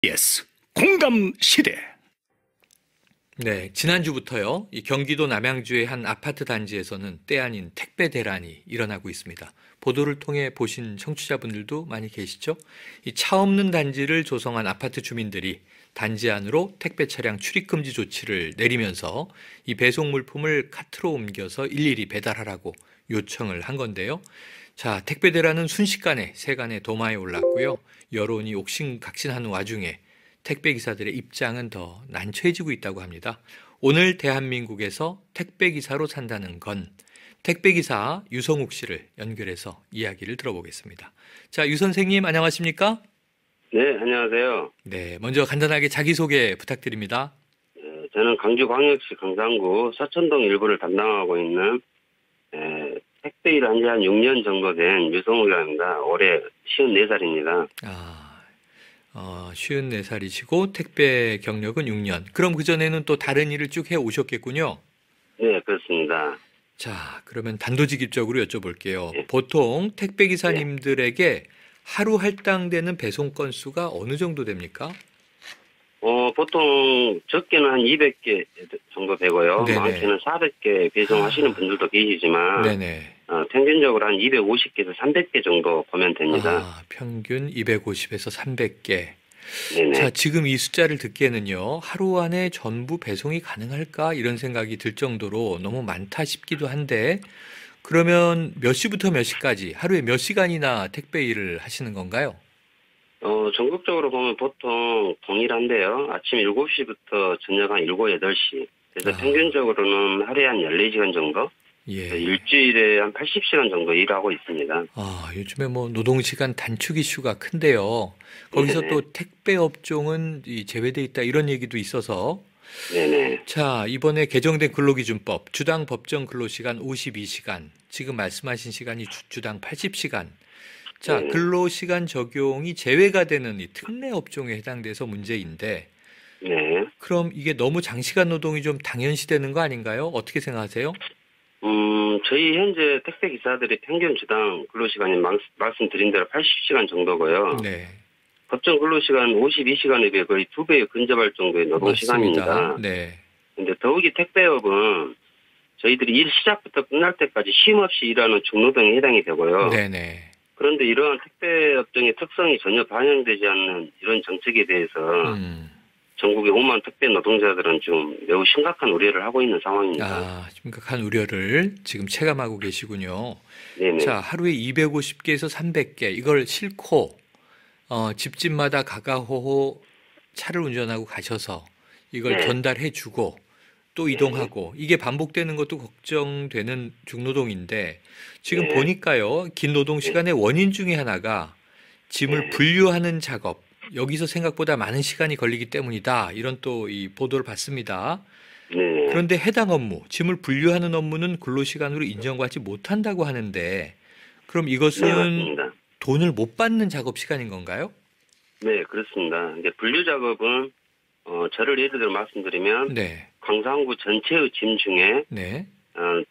예스 공감 시대. 네, 지난주부터요, 이 경기도 남양주의 한 아파트 단지에서는 때 아닌 택배 대란이 일어나고 있습니다. 보도를 통해 보신 청취자분들도 많이 계시죠? 이 차 없는 단지를 조성한 아파트 주민들이 단지 안으로 택배 차량 출입금지 조치를 내리면서 이 배송 물품을 카트로 옮겨서 일일이 배달하라고 요청을 한 건데요. 자, 택배 대란은 순식간에 세간의 도마에 올랐고요. 여론이 옥신각신하는 와중에 택배 기사들의 입장은 더 난처해지고 있다고 합니다. 오늘 대한민국에서 택배 기사로 산다는 건 택배 기사 유성욱 씨를 연결해서 이야기를 들어보겠습니다. 자, 유 선생님 안녕하십니까? 네, 안녕하세요. 네, 먼저 간단하게 자기소개 부탁드립니다. 저는 광주광역시 강산구 서천동 일부를 담당하고 있는 택배 일을 한지 한 6년 정도 된 유성욱입니다. 올해 54살입니다. 54살이시고 택배 경력은 6년. 그럼 그전에는 또 다른 일을 쭉 해오셨겠군요. 네, 그렇습니다. 자, 그러면 단도직입적으로 여쭤볼게요. 네. 보통 택배 기사님들에게 하루 할당되는 배송 건수가 어느 정도 됩니까? 보통 적게는 한 200개 정도 되고요. 네네. 많게는 400개 배송하시는 분들도 계시지만 네네. 평균적으로 한 250개에서 300개 정도 보면 됩니다. 평균 250에서 300개. 네네. 자, 지금 이 숫자를 듣기에는요, 하루 안에 전부 배송이 가능할까? 이런 생각이 들 정도로 너무 많다 싶기도 한데, 그러면 몇 시부터 몇 시까지, 하루에 몇 시간이나 택배 일을 하시는 건가요? 전국적으로 보면 보통 동일한데요. 아침 7시부터 저녁 한 7, 8시. 그래서 평균적으로는 하루에 한 14시간 정도? 예. 일주일에 한 80시간 정도 일하고 있습니다. 요즘에 뭐 노동시간 단축 이슈가 큰데요. 거기서 네네. 또 택배 업종은 제외돼 있다 이런 얘기도 있어서 네네. 자, 이번에 개정된 근로기준법 주당 법정 근로시간 52시간, 지금 말씀하신 시간이 주당 80시간. 자, 네네. 근로시간 적용이 제외가 되는 이 특례 업종에 해당돼서 문제인데 네. 그럼 이게 너무 장시간 노동이 좀 당연시되는 거 아닌가요? 어떻게 생각하세요? 저희 현재 택배 기사들이 평균 주당 근로시간이 말씀드린 대로 80시간 정도고요. 네. 법정 근로시간 52시간에 비해 거의 2배에 근접할 정도의 맞습니다. 노동시간입니다. 네. 근데 더욱이 택배업은 저희들이 일 시작부터 끝날 때까지 쉼 없이 일하는 중노동에 해당이 되고요. 네네. 그런데 이러한 택배 업종의 특성이 전혀 반영되지 않는 이런 정책에 대해서 전국의 5만 택배 노동자들은 좀 매우 심각한 우려를 하고 있는 상황입니다. 심각한 우려를 지금 체감하고 계시군요. 네네. 자, 하루에 250개에서 300개 이걸 싣고 집집마다 가가호호 차를 운전하고 가셔서 이걸 네. 전달해 주고 또 이동하고 이게 반복되는 것도 걱정되는 중노동인데 지금 네. 보니까요, 긴 노동 시간의 원인 중에 하나가 짐을 분류하는 작업, 여기서 생각보다 많은 시간이 걸리기 때문이다, 이런 또 이 보도를 봤습니다. 네. 그런데 해당 업무, 짐을 분류하는 업무는 근로시간으로 인정받지 못한다고 하는데 그럼 네, 이것은 맞습니다. 돈을 못 받는 작업 시간인 건가요? 네, 그렇습니다. 이제 분류 작업은 저를 예를 들어 말씀드리면 네. 광산구 전체의 짐 중에 네.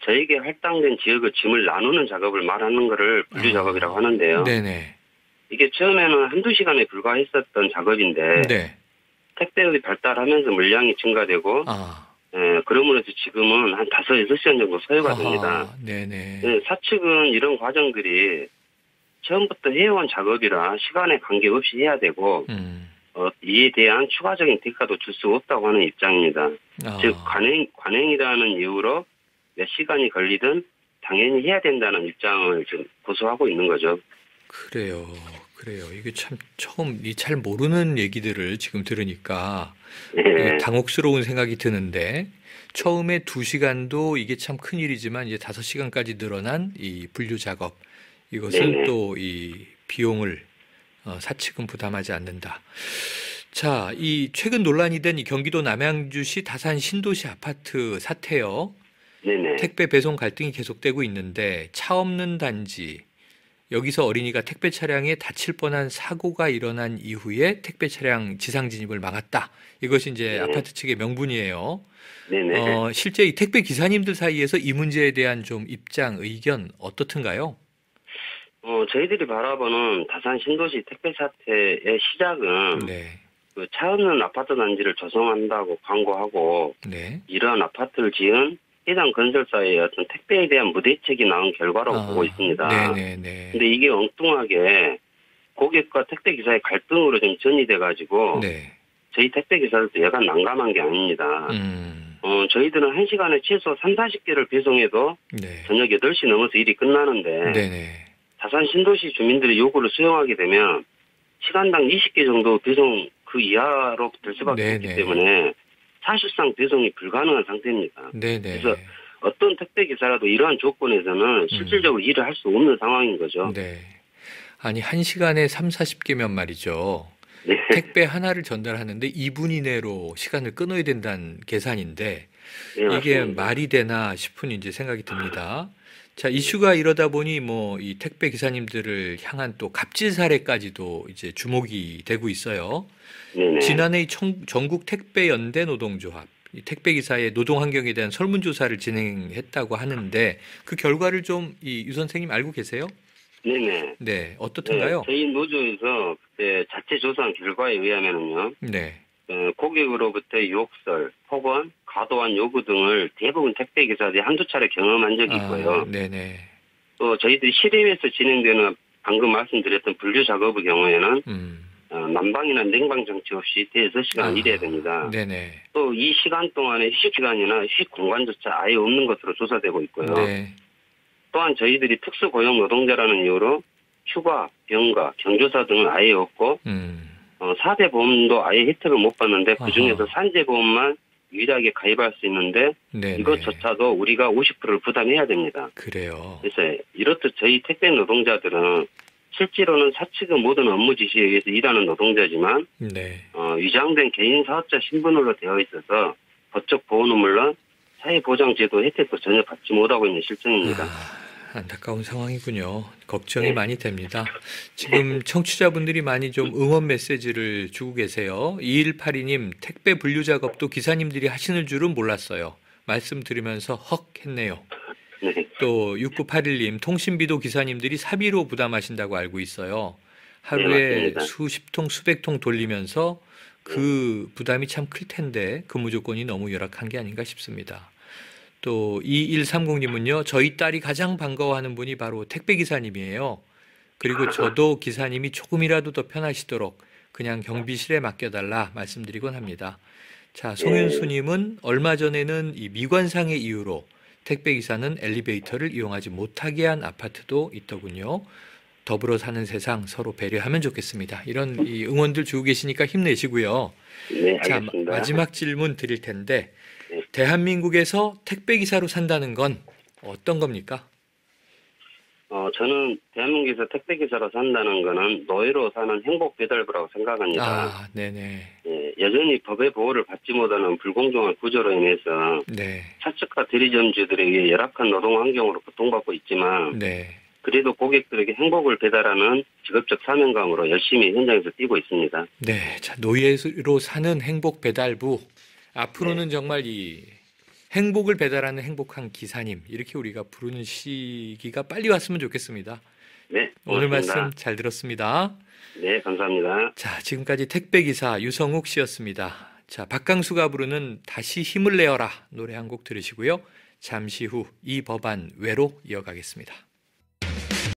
저에게 할당된 지역의 짐을 나누는 작업을 말하는 것을 분류 작업이라고 하는데요. 네네. 이게 처음에는 한두 시간에 불과했었던 작업인데 네. 택배업이 발달하면서 물량이 증가되고 그러므로 지금은 한 5, 6시간 정도 소요가 됩니다. 네네. 네, 사측은 이런 과정들이 처음부터 해온 작업이라 시간에 관계없이 해야 되고 이에 대한 추가적인 대가도 줄 수 없다고 하는 입장입니다. 즉 관행이라는 이유로 몇 시간이 걸리든 당연히 해야 된다는 입장을 좀 고수하고 있는 거죠. 그래요. 이게 참 처음 잘 모르는 얘기들을 지금 들으니까 네. 당혹스러운 생각이 드는데 처음에 2시간도 이게 참 큰일이지만 이제 5시간까지 늘어난 이 분류 작업, 이것은 네네. 또 이 비용을 사측은 부담하지 않는다. 자, 이 최근 논란이 된 이 경기도 남양주시 다산 신도시 아파트 사태요. 네네. 택배 배송 갈등이 계속되고 있는데 차 없는 단지, 여기서 어린이가 택배 차량에 다칠 뻔한 사고가 일어난 이후에 택배 차량 지상 진입을 막았다. 이것이 이제 아파트 측의 명분이에요. 네네. 실제 이 택배 기사님들 사이에서 이 문제에 대한 좀 입장, 의견 어떻든가요? 저희들이 바라보는 다산 신도시 택배 사태의 시작은 네. 그 차 없는 아파트 단지를 조성한다고 광고하고 네. 이러한 아파트를 지은 해당 건설사의 어떤 택배에 대한 무대책이 나온 결과라고 보고 있습니다. 네네네. 근데 이게 엉뚱하게 고객과 택배 기사의 갈등으로 좀 전이돼 가지고 네. 저희 택배 기사들도 약간 난감한 게 아닙니다. 저희들은 1시간에 최소 30-40개를 배송해도 네. 저녁 8시 넘어서 일이 끝나는데 네네. 다산 신도시 주민들의 요구를 수용하게 되면 시간당 20개 정도 배송 그 이하로 될 수밖에 네네. 없기 때문에 사실상 배송이 불가능한 상태입니다. 네네. 그래서 어떤 택배 기사라도 이러한 조건에서는 실질적으로 일을 할 수 없는 상황인 거죠. 네. 아니 1시간에 30-40개면 말이죠. 네. 택배 하나를 전달하는데 2분 이내로 시간을 끊어야 된다는 계산인데 네, 이게 맞습니다. 말이 되나 싶은 이제 생각이 듭니다. 자, 이슈가 이러다 보니 뭐 이 택배 기사님들을 향한 또 갑질 사례까지도 이제 주목이 되고 있어요. 네네. 지난해 전국 택배 연대 노동조합 이 택배 기사의 노동 환경에 대한 설문조사를 진행했다고 하는데 그 결과를 좀 이 유 선생님 알고 계세요? 네네. 네, 어떻던가요? 네, 저희 노조에서 그때 자체 조사한 결과에 의하면은요, 네, 고객으로부터의 욕설 혹은 과도한 요구 등을 대부분 택배 기사들이 한두 차례 경험한 적이 있고요. 네네. 또 저희들이 실외에서 진행되는 방금 말씀드렸던 분류 작업의 경우에는 난방이나 냉방 장치 없이 대여섯 시간 일해야 됩니다. 네네. 또 이 시간 동안에 휴식 시간이나 휴식 공간조차 아예 없는 것으로 조사되고 있고요. 네. 또한 저희들이 특수 고용 노동자라는 이유로 휴가, 병가, 경조사 등은 아예 없고 4대 보험도 아예 혜택을 못 받는데 그중에서 산재 보험만 유일하게 가입할 수 있는데 네네. 이것조차도 우리가 50%를 부담해야 됩니다. 그래요. 그래서 이렇듯 저희 택배 노동자들은 실제로는 사측의 모든 업무 지시에 의해서 일하는 노동자지만 네. 위장된 개인 사업자 신분으로 되어 있어서 법적 보호는 물론 사회보장제도 혜택도 전혀 받지 못하고 있는 실정입니다. 안타까운 상황이군요. 걱정이 많이 됩니다. 지금 청취자분들이 많이 좀 응원 메시지를 주고 계세요. 2182님, 택배 분류 작업도 기사님들이 하시는 줄은 몰랐어요. 말씀 들으면서 헉 했네요. 네. 또 6981님, 통신비도 기사님들이 사비로 부담하신다고 알고 있어요. 하루에 맞습니다. 수십 통, 수백 통 돌리면서 그 부담이 참 클 텐데 근무 조건이 너무 열악한 게 아닌가 싶습니다. 또 2130님은요. 저희 딸이 가장 반가워하는 분이 바로 택배기사님이에요. 그리고 저도 기사님이 조금이라도 더 편하시도록 그냥 경비실에 맡겨달라 말씀드리곤 합니다. 자, 송윤수님은 얼마 전에는 이 미관상의 이유로 택배기사는 엘리베이터를 이용하지 못하게 한 아파트도 있더군요. 더불어 사는 세상 서로 배려하면 좋겠습니다. 이런 이 응원들 주고 계시니까 힘내시고요. 네, 자, 알겠습니다. 마지막 질문 드릴 텐데 대한민국에서 택배기사로 산다는 건 어떤 겁니까? 저는 대한민국에서 택배기사로 산다는 거는 노예로 사는 행복배달부라고 생각합니다. 네네. 예, 여전히 법의 보호를 받지 못하는 불공정한 구조로 인해서 네. 사측과 대리점주들에 의해 열악한 노동 환경으로 고통받고 있지만 네. 그래도 고객들에게 행복을 배달하는 직업적 사명감으로 열심히 현장에서 뛰고 있습니다. 네. 자, 노예로 사는 행복배달부. 앞으로는 정말 이 행복을 배달하는 행복한 기사님 이렇게 우리가 부르는 시기가 빨리 왔으면 좋겠습니다. 네, 고맙습니다. 오늘 말씀 잘 들었습니다. 네, 감사합니다. 자, 지금까지 택배기사 유성욱 씨였습니다. 자, 박강수가 부르는 다시 힘을 내어라 노래 한 곡 들으시고요. 잠시 후 이 법안 외로 이어가겠습니다.